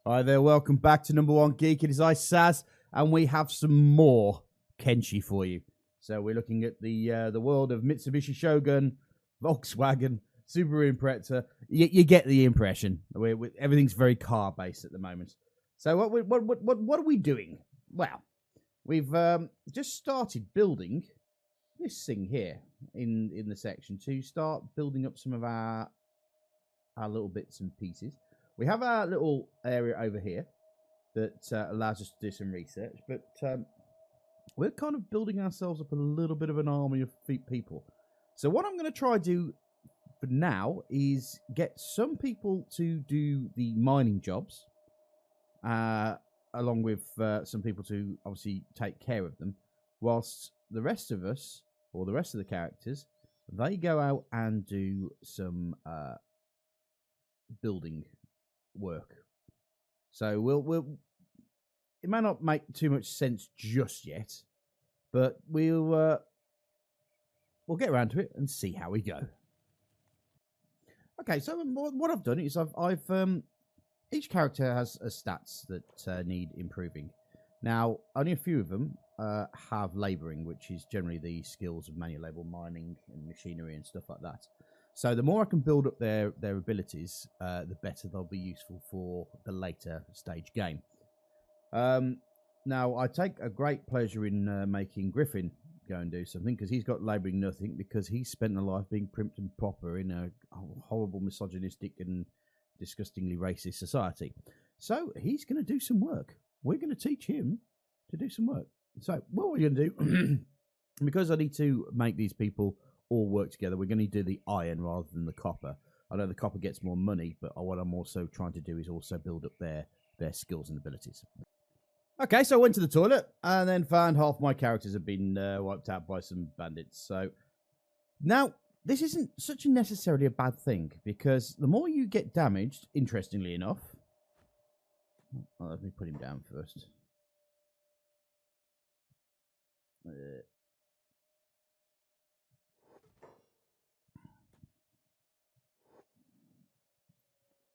Hi there, welcome back to Number One Geek. It is I, Saz, and we have some more Kenshi for you. So we're looking at the world of Mitsubishi Shogun, Volkswagen, Subaru Impreza. You get the impression. Everything's very car based at the moment. So what are we doing? Well, we've just started building this thing here in the section to start building up some of our little bits and pieces. We have our little area over here that allows us to do some research, but we're kind of building ourselves up a little bit of an army of people. So what I'm going to try to do for now is get some people to do the mining jobs, along with some people to obviously take care of them, whilst the rest of us, or the rest of the characters, they go out and do some building work. So we'll it may not make too much sense just yet, but we'll get around to it and see how we go. Okay, so what I've done is I've each character has stats that need improving. Now, only a few of them have labouring, which is generally the skills of manual labour, mining and machinery and stuff like that. So the more I can build up their abilities, the better they'll be useful for the later stage game. Now, I take a great pleasure in making Griffin go and do something, because he's got labouring nothing, because he's spent a life being primped and proper in a horrible, misogynistic and disgustingly racist society. So he's going to do some work. We're going to teach him to do some work. So what we're going to do, because I need to make these people all work together, we're going to do the iron rather than the copper. I know the copper gets more money, but what I'm also trying to do is also build up their skills and abilities. Okay, so I went to the toilet and then found half my characters have been wiped out by some bandits. So now, this isn't such necessarily a bad thing, because the more you get damaged, interestingly enough... Well, let me put him down first.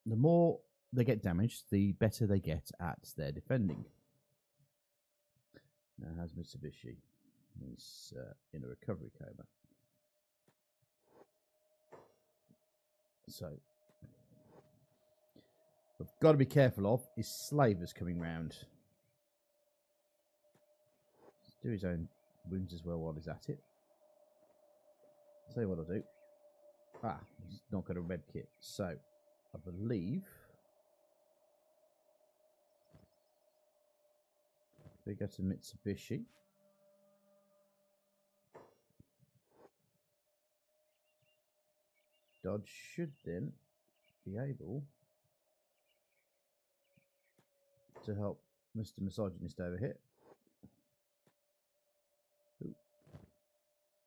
The more they get damaged, the better they get at their defending. Now, how's Mitsubishi? He's in a recovery coma. So, what I've got to be careful of is slavers coming round. Do his own wounds as well while he's at it. I'll tell you what I'll do. He's not got a red kit, so I believe we go to Mitsubishi. Dodge should then be able to help Mr. Misogynist over here. Ooh.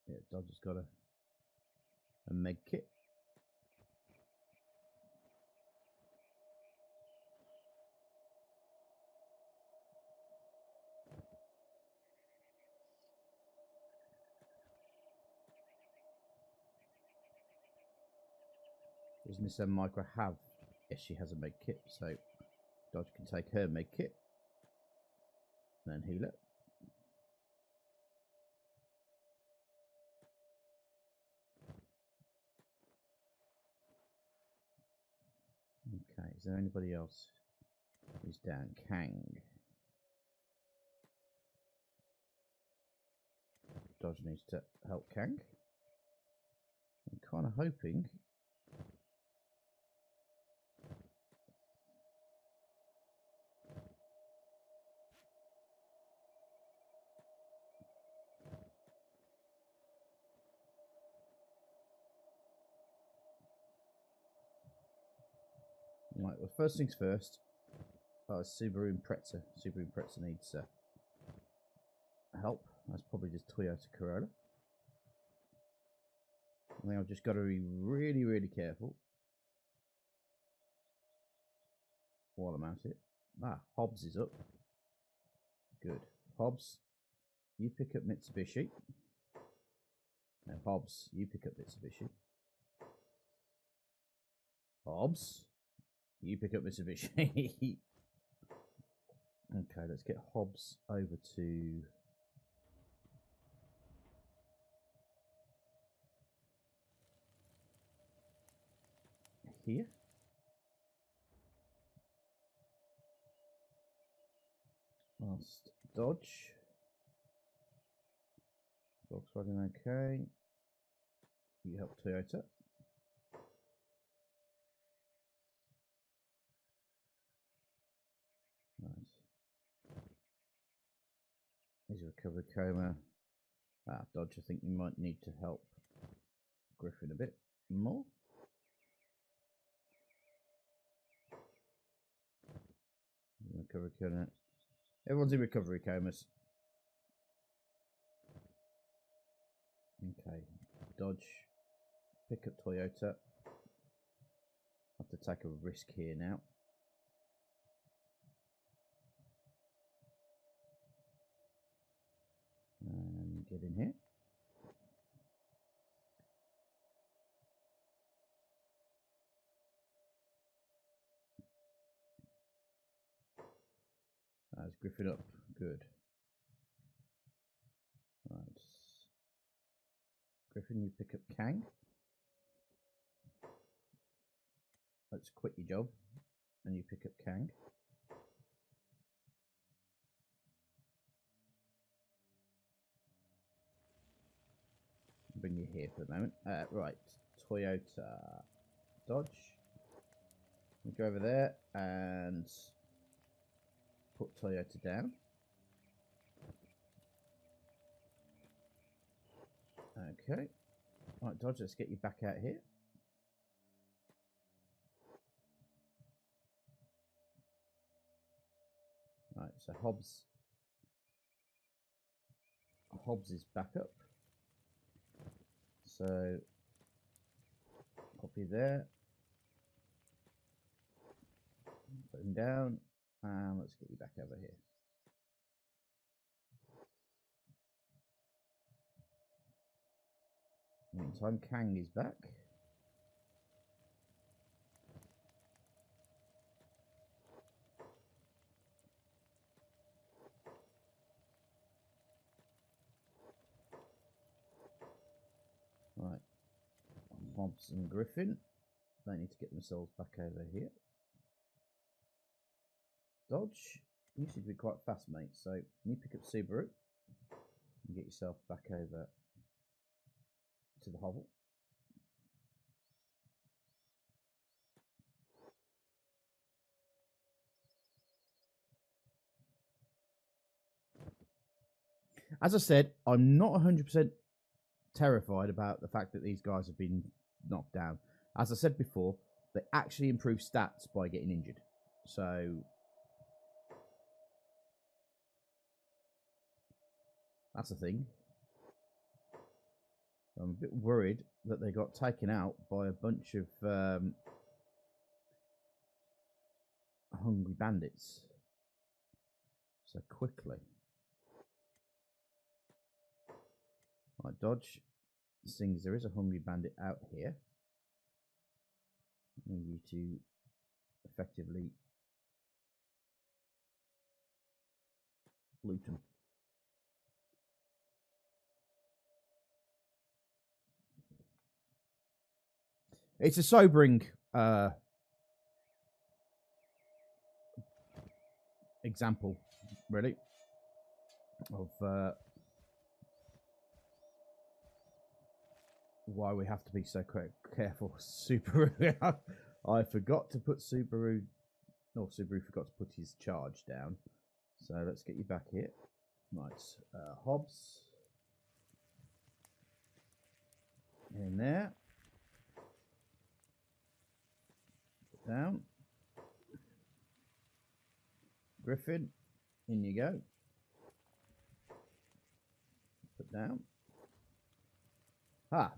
Yeah, Dodge has got a med kit. Does Miss Micro have? Yes, she has a med kit, so Dodge can take her med kit and then heal it. Okay, is there anybody else who's down? Kang. Dodge needs to help Kang. I'm kind of hoping. Right, well, first things first. Subaru Impreza. Subaru Impreza needs help. That's probably just Toyota Corolla. I think I've just got to be really, really careful while I'm at it. Hobbs is up. Good. Hobbs, you pick up Mitsubishi. Now, Hobbs, you pick up Mitsubishi. Hobbs, you pick up Mitsubishi. Okay, let's get Hobbs over to here. Last Dodge. Volkswagen, okay. You help Toyota. Nice. Here's a recovery coma. Dodge, I think you might need to help Griffin a bit more. Recovery coma. Everyone's in recovery comas. Okay. Dodge. Pick up Toyota. Have to take a risk here now. And get in here. That's Griffin up. Good. Right. Griffin, you pick up Kang. Let's quit your job. And you pick up Kang. Bring you here for the moment. Right. Toyota. Dodge. We go over there and put Toyota down. Okay. Right, Dodge, let's get you back out here. Right, so Hobbs is back up. So copy there. Put him down. And let's get you back over here. Meantime, Kang is back. Right. Hobbs and Griffin. They need to get themselves back over here. Dodge. You should be quite fast, mate. So you pick up Subaru and get yourself back over to the hovel. As I said, I'm not 100% terrified about the fact that these guys have been knocked down. As I said before, they actually improve stats by getting injured. So that's a thing. I'm a bit worried that they got taken out by a bunch of hungry bandits so quickly. Right, Dodge. Seeing as there is a hungry bandit out here, I need you to effectively loot them. It's a sobering example, really, of why we have to be so careful. Subaru. I forgot to put Subaru. No, Subaru forgot to put his charge down. So let's get you back here. Right, Hobbs. In there. Put down. Griffin. In you go. Put down.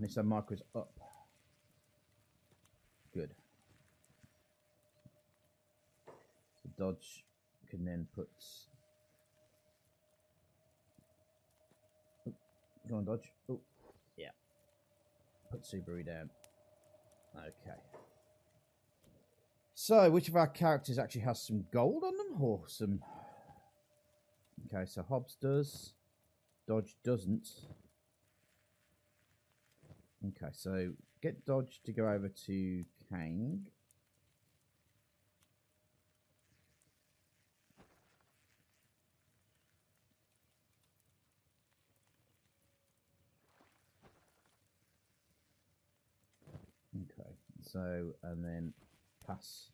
Nissan Micro's up. Good. So Dodge can then put... Oh, go on, Dodge. Oh, yeah. Put Subaru down. Okay. So, which of our characters actually has some gold on them? Or some Okay, so Hobbs does. Dodge doesn't. Okay, so get Dodge to go over to Kang. Okay, so, and then pass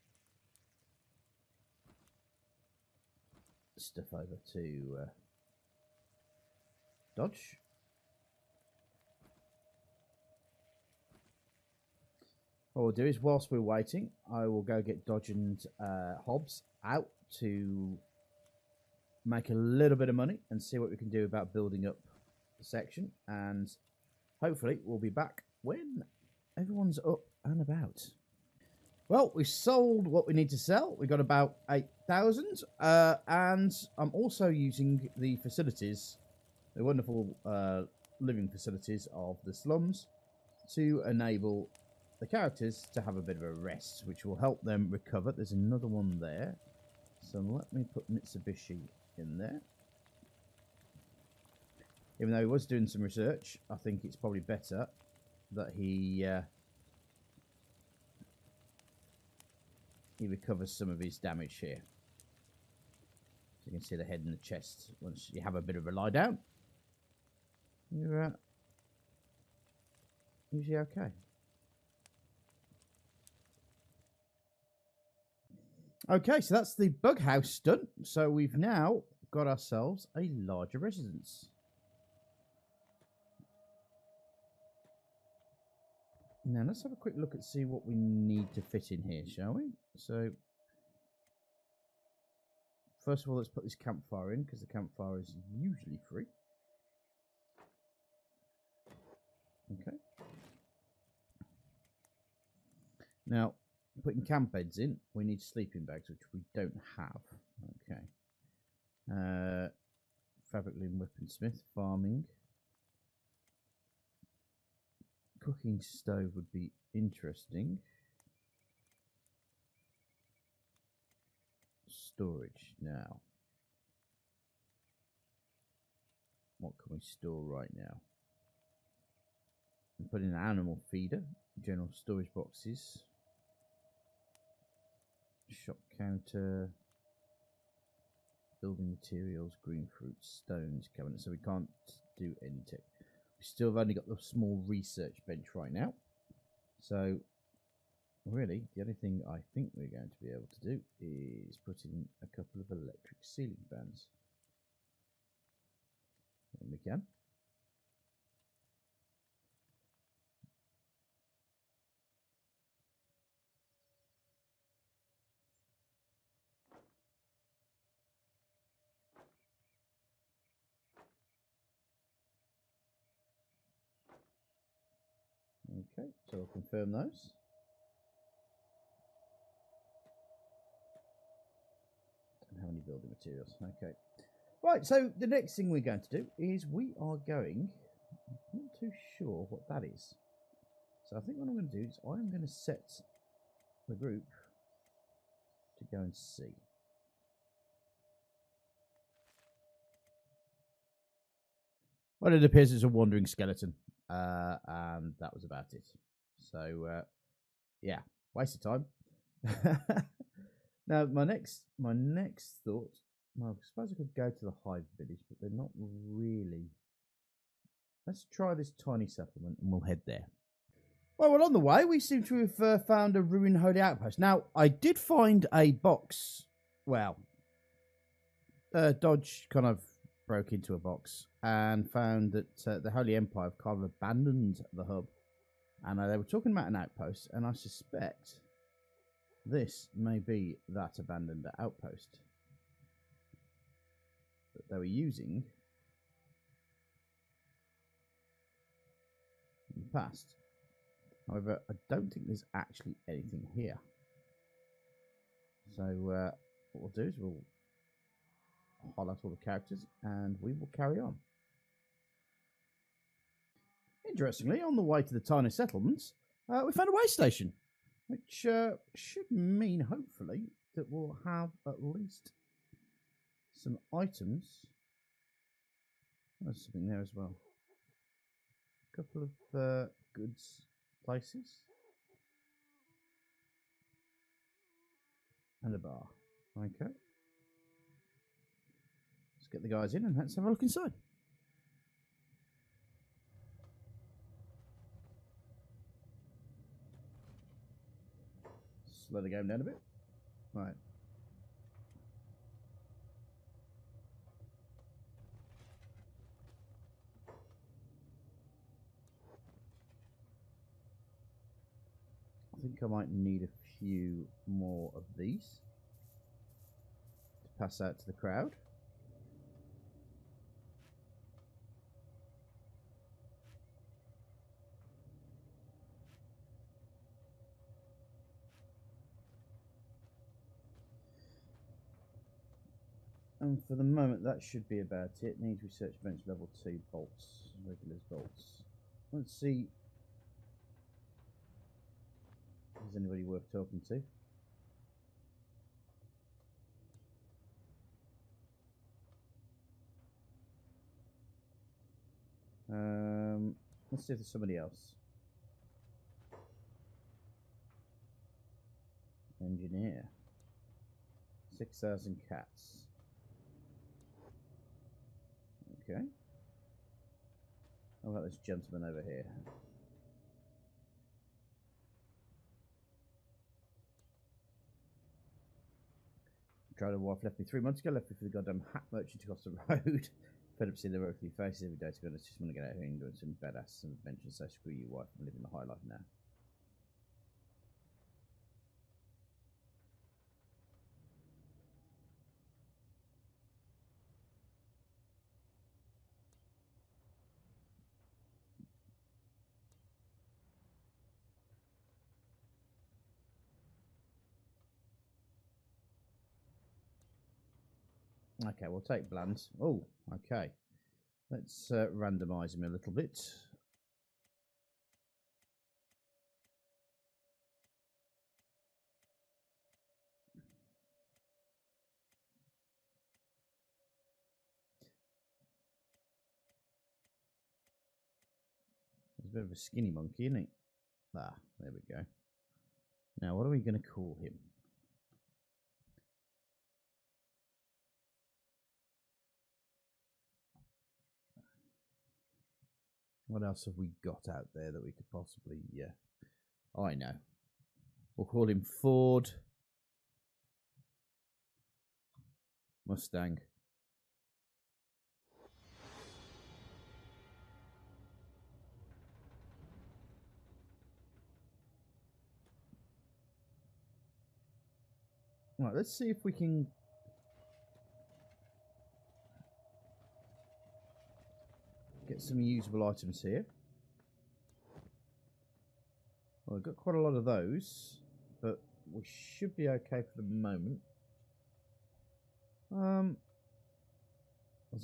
stuff over to Dodge. What we'll do is, whilst we're waiting, I will go get Dodge and Hobbs out to make a little bit of money and see what we can do about building up the section. And hopefully we'll be back when everyone's up and about. Well, we've sold what we need to sell. We got about 8,000. And I'm also using the facilities, the wonderful living facilities of the slums, to enable the characters to have a bit of a rest, which will help them recover. There's another one there. So let me put Mitsubishi in there. Even though he was doing some research, I think it's probably better that he recovers some of his damage here. So you can see the head and the chest. Once you have a bit of a lie down, you're usually okay. Okay, so that's the bug house done. So we've now got ourselves a larger residence. Now let's have a quick look and see what we need to fit in here, shall we? So first of all, let's put this campfire in, because the campfire is usually free. Okay. Now, putting camp beds in, we need sleeping bags, which we don't have. Okay. Fabric loom weaponsmith, farming. Cooking stove would be interesting. Storage now. What can we store right now? And put in an animal feeder, general storage boxes, shop counter, building materials, green fruits, stones, cabinet. So we can't do any tech. We still have only got the small research bench right now. So really, the only thing I think we're going to be able to do is put in a couple of electric ceiling fans. When we can. Okay, so I'll confirm those. Don't have any building materials. Okay. Right, so the next thing we're going to do is we are going, I'm not too sure what that is. So I think what I'm going to do is I'm going to set the group to go and see. Well, it appears it's a wandering skeleton, and that was about it. So, yeah, waste of time. Now, my next thought. Well, I suppose I could go to the Hive Village, but they're not really. Let's try this tiny settlement, and we'll head there. Well, on the way, we seem to have found a ruined holy outpost. Now, I did find a box. Well, Dodge kind of broke into a box and found that the Holy Empire have kind of abandoned the hub. And they were talking about an outpost, and I suspect this may be that abandoned outpost that they were using in the past. However, I don't think there's actually anything here. So what we'll do is we'll highlight all the characters and we will carry on. Interestingly, on the way to the tiny settlements, we found a way station, which should mean, hopefully, that we'll have at least some items There's something there as well. A couple of goods places. And a bar. Okay. Let's get the guys in and let's have a look inside. Slow the game down a bit. Right. I think I might need a few more of these to pass out to the crowd. And for the moment, that should be about it. Needs research bench level 2 bolts, regular bolts. Let's see if there's anybody worth talking to. Let's see if there's somebody else. Engineer. 6,000 cats. Okay. How about this gentleman over here? Tried a wife left me 3 months ago, left me for the goddamn hat merchant across the road. Fed up seeing the road faces every day, to be honest. Just want to get out here and do some badass adventures. So screw you, wife. I'm living the high life now. Okay, we'll take Bland. Oh, okay. Let's randomise him a little bit. He's a bit of a skinny monkey, isn't he? Ah, there we go. Now, what are we going to call him? What else have we got out there that we could possibly... Oh, I know. We'll call him Ford Mustang. Right, let's see if we can get some usable items here. Well, I've got quite a lot of those, but we should be okay for the moment. There's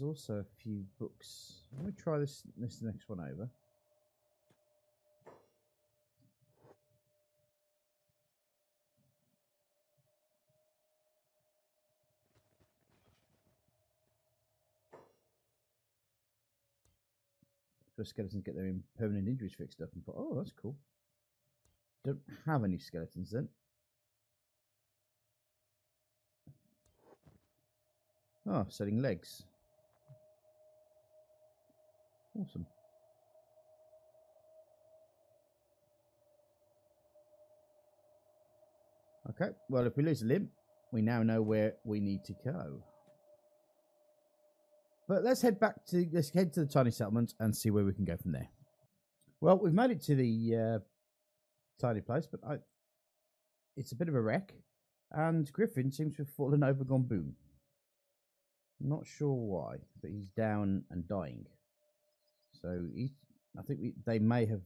also a few books. Let me try this next one over. So skeletons get their permanent injuries fixed up and thought, oh, that's cool. Don't have any skeletons then. Oh, selling legs. Awesome. Okay, well, if we lose a limb, we now know where we need to go. But let's head to the tiny settlement and see where we can go from there. Well, we've made it to the tiny place, but it's a bit of a wreck, and Griffin seems to have fallen over, gone boom. Not sure why, but he's down and dying. So I think they may have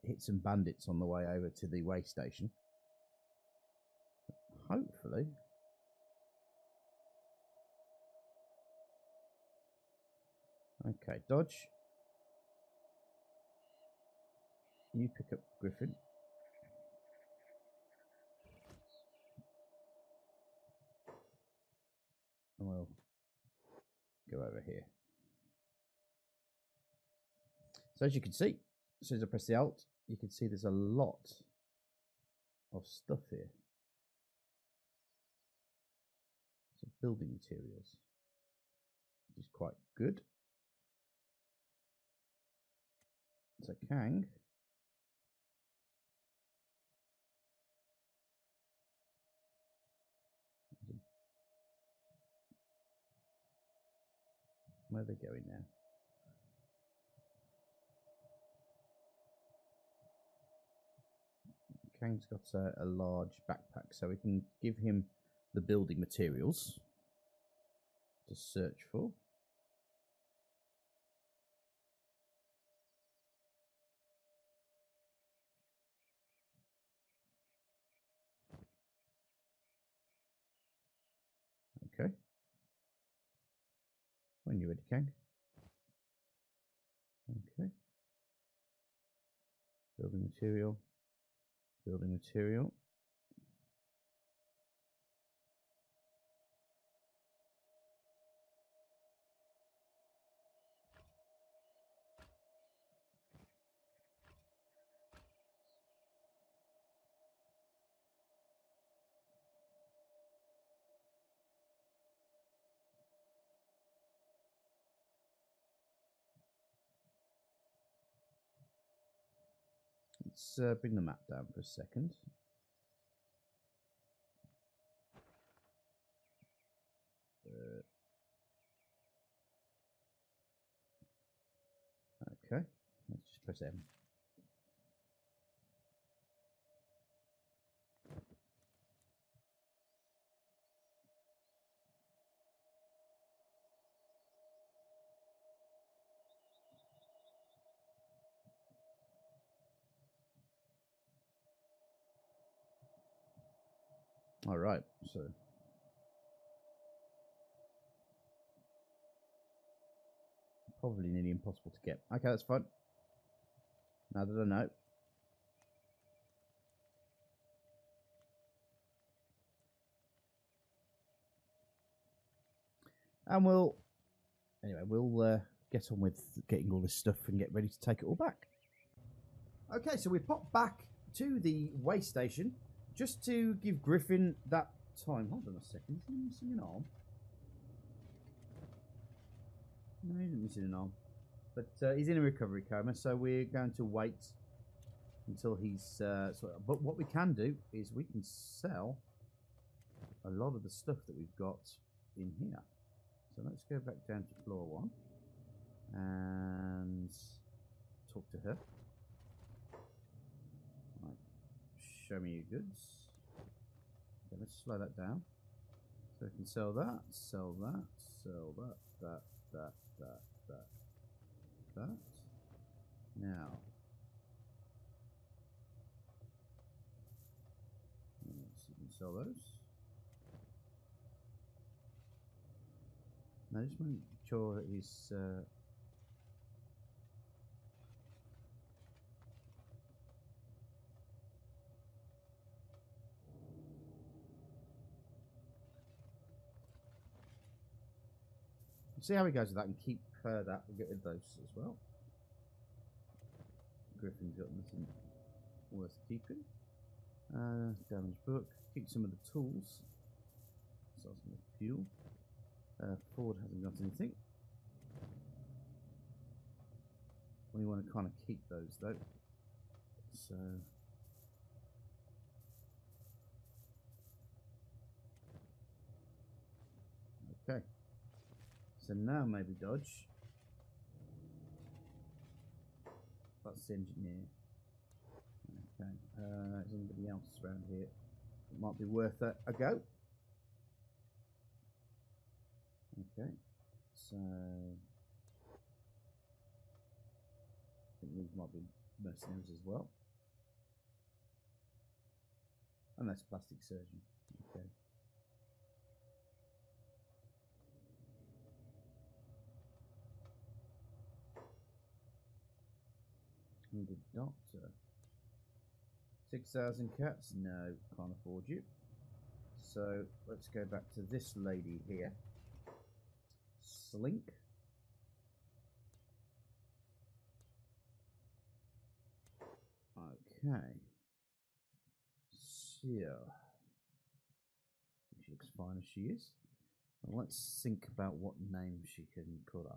hit some bandits on the way over to the way station. Hopefully. Okay, dodge. You pick up Griffin. And we'll go over here. So as you can see, as soon as I press the Alt, you can see there's a lot of stuff here. Some building materials, which is quite good. So Kang. Where are they going now? Kang's got a large backpack, so we can give him the building materials to search for. Okay. When you're ready, Kang. Okay. Building material. Building material. Let's bring the map down for a second. Okay, let's just press M. All right, so probably nearly impossible to get. Okay, that's fine. Now that I know. And we'll get on with getting all this stuff and get ready to take it all back. Okay, so we pop back to the way station just to give Griffin that time. Hold on a second, is he missing an arm? No, he isn't missing an arm. But he's in a recovery coma, so we're going to wait until he's... but what we can do is we can sell a lot of the stuff that we've got in here. So let's go back down to floor 1 and talk to her. Right. Show me your goods. Okay, let's slow that down. So we can sell that, sell that, sell that, that. Now, let's see if we can sell those. Now, just make sure he's see how he goes with that and keep that. We'll get rid of those as well. Griffin's got nothing worth keeping. Damaged book. Keep some of the tools. Sell some of the fuel. Ford hasn't got anything. We want to kind of keep those though. So okay. So now maybe Dodge. That's the engineer. Okay. Is anybody else around here? It might be worth a go. Okay. So I think these might be mercenaries as well. Unless plastic surgeon. Okay. Needed doctor. 6,000 cats? No, can't afford you. So let's go back to this lady here. Slink. Okay. So, she looks fine as she is. Well, let's think about what name she can call her.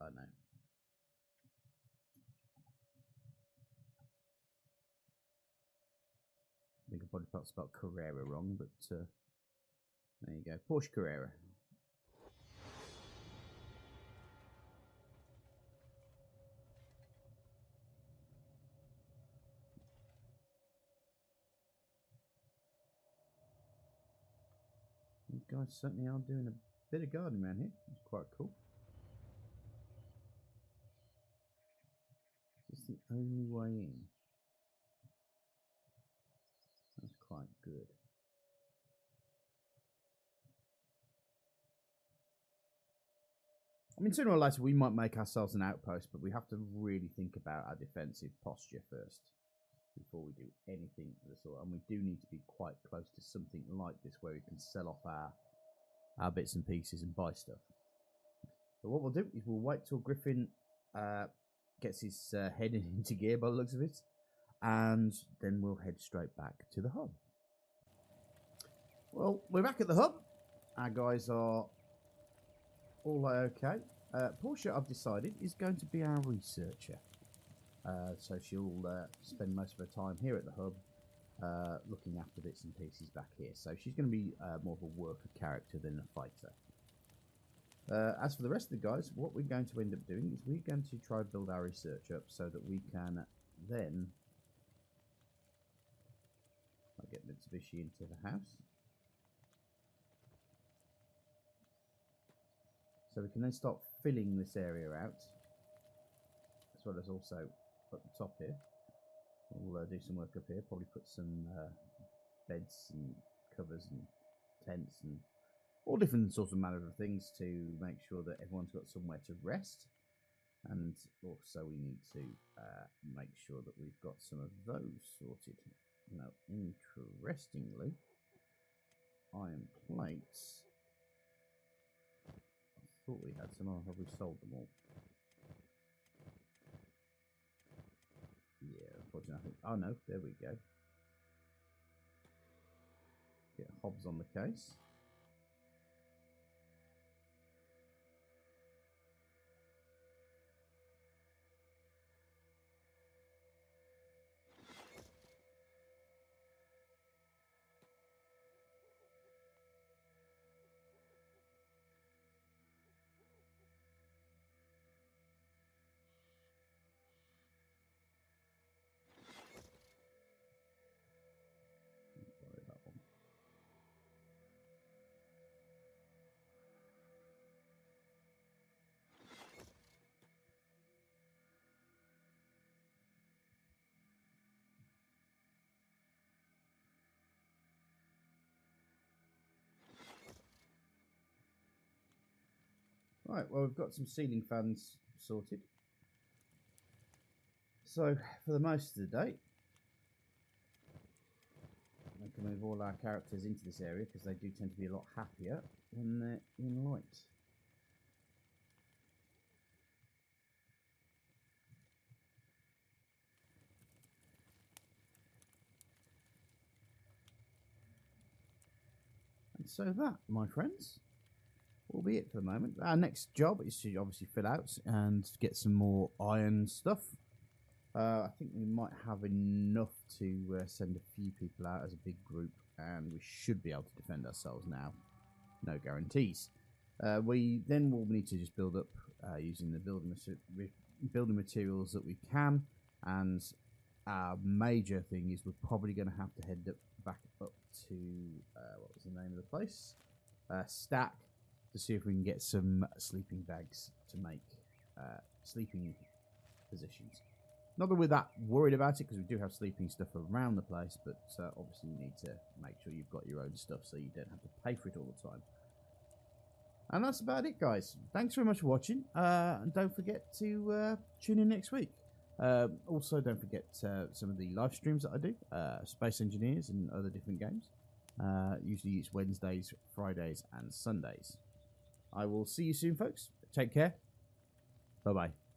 I don't know. I think I probably spelled Carrera wrong, but there you go. Porsche Carrera. These guys certainly are doing a bit of gardening around here. It's quite cool. Is this the only way in? That's quite good. I mean, sooner or later we might make ourselves an outpost, but we have to really think about our defensive posture first before we do anything of the sort. And we do need to be quite close to something like this where we can sell off our bits and pieces and buy stuff. So what we'll do is we'll wait till Griffin gets his head into gear by the looks of it, and then we'll head straight back to the hub. Well, we're back at the hub. Our guys are all okay. Portia, I've decided, is going to be our researcher. So she'll spend most of her time here at the hub looking after bits and pieces back here. So she's going to be more of a worker character than a fighter. As for the rest of the guys, what we're going to end up doing is we're going to try and build our research up so that we can then I'll get Mitsubishi into the house. So we can then start filling this area out, as well as also at the top here. We'll do some work up here, probably put some beds and covers and tents and all different sorts of manner of things to make sure that everyone's got somewhere to rest. And also we need to make sure that we've got some of those sorted. Now, interestingly, iron plates. I thought we had some. Have we sold them all? Yeah, unfortunately. Oh no, there we go. Get Hobbs on the case. Right, well, we've got some ceiling fans sorted. So, for the most of the day, we can move all our characters into this area because they do tend to be a lot happier when they're in light. And so that, my friends, will be it for the moment. Our next job is to obviously fill out and get some more iron stuff. I think we might have enough to send a few people out as a big group, and we should be able to defend ourselves now. No guarantees. We then will need to just build up using the building materials that we can, and our major thing is we're probably going to have to head back up to what was the name of the place? Stack, to see if we can get some sleeping bags to make sleeping positions. Not that we're that worried about it because we do have sleeping stuff around the place, but obviously you need to make sure you've got your own stuff so you don't have to pay for it all the time. And that's about it, guys. Thanks very much for watching, and don't forget to tune in next week. Also, don't forget some of the live streams that I do, Space Engineers and other different games. Usually it's Wednesdays, Fridays, and Sundays. I will see you soon, folks. Take care. Bye-bye.